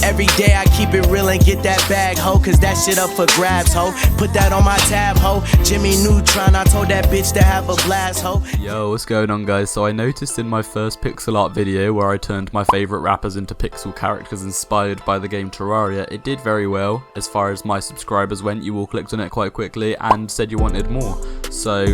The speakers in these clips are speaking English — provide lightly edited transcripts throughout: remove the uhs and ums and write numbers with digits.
Every day I keep it real and get that bag, ho, cause that shit up for grabs, ho. Put that on my tab, ho. Jimmy Neutron, I told that bitch to have a blast, ho. Yo, what's going on, guys? So I noticed in my first pixel art video where I turned my favourite rappers into pixel characters inspired by the game Terraria, it did very well. As far as my subscribers went, you all clicked on it quite quickly and said you wanted more. So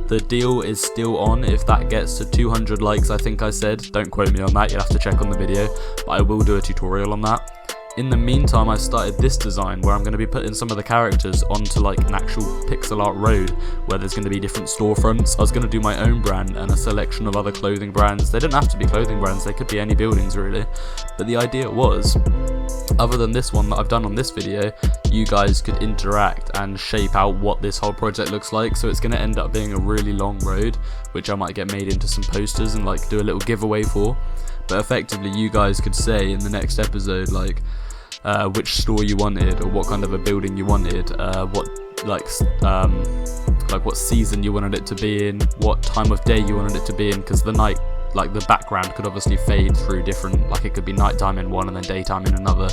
the deal is still on. If that gets to 200 likes, I think I said, don't quote me on that, you'll have to check on the video, but I will do a tutorial on that. In the meantime, I started this design where I'm going to be putting some of the characters onto like an actual pixel art road where there's going to be different storefronts. I was going to do my own brand and a selection of other clothing brands. They don't have to be clothing brands, they could be any buildings really. But the idea was, other than this one that I've done on this video, you guys could interact and shape out what this whole project looks like. So it's going to end up being a really long road, which I might get made into some posters and like do a little giveaway for. But effectively you guys could say in the next episode like which store you wanted, or what kind of a building you wanted, what season you wanted it to be in, what time of day you wanted it to be in, because the night, like the background could obviously fade through different, like it could be nighttime in one and then daytime in another,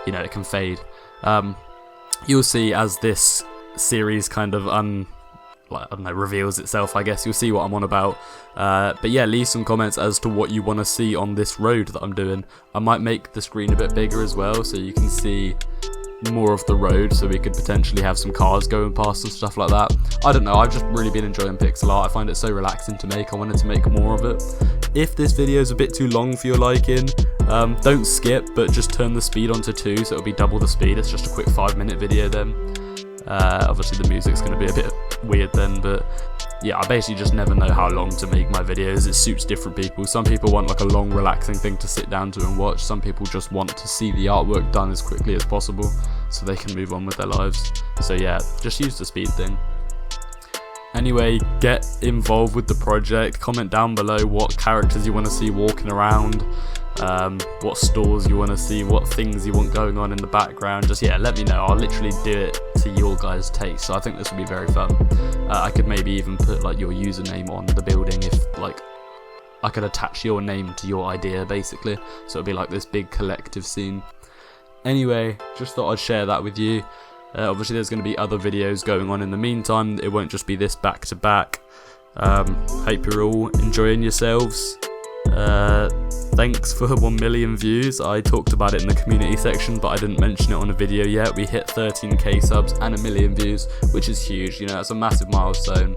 you know, it can fade. You'll see as this series kind of reveals itself, I guess. You'll see what I'm on about. But yeah, leave some comments as to what you want to see on this road that I'm doing. I might make the screen a bit bigger as well so you can see more of the road, so we could potentially have some cars going past and stuff like that. I don't know, I've just really been enjoying pixel art. I find it so relaxing to make. I wanted to make more of it. If this video is a bit too long for your liking, don't skip, but just turn the speed onto 2 so it'll be double the speed. It's just a quick 5-minute video then. Obviously the music's going to be a bit weird then, but yeah, I basically just never know how long to make my videos. It suits different people. Some people want like a long relaxing thing to sit down to and watch. Some people just want to see the artwork done as quickly as possible so they can move on with their lives. So yeah, just use the speed thing. Anyway, get involved with the project. Comment down below what characters you want to see walking around, what stores you want to see, what things you want going on in the background. Just yeah, let me know. I'll literally do it to your guys' taste. So I think this will be very fun. I could maybe even put like your username on the building if like I could attach your name to your idea basically. So it'll be like this big collective scene. Anyway, just thought I'd share that with you. Obviously there's going to be other videos going on in the meantime. It won't just be this back to back. Hope you're all enjoying yourselves. Thanks for 1 million views. I talked about it in the community section, but I didn't mention it on a video yet. We hit 13k subs and 1 million views, which is huge. You know, that's a massive milestone,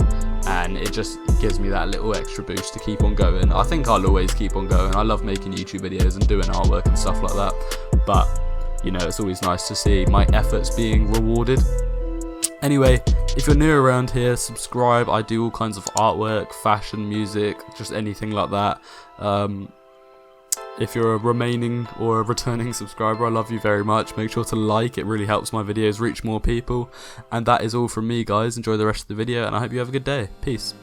and it just gives me that little extra boost to keep on going. I think I'll always keep on going. I love making YouTube videos and doing artwork and stuff like that, but you know, it's always nice to see my efforts being rewarded. Anyway, if you're new around here, subscribe. I do all kinds of artwork, fashion, music, just anything like that. If you're a remaining or a returning subscriber, I love you very much. Make sure to like, it really helps my videos reach more people. And that is all from me, guys. Enjoy the rest of the video, and I hope you have a good day. Peace.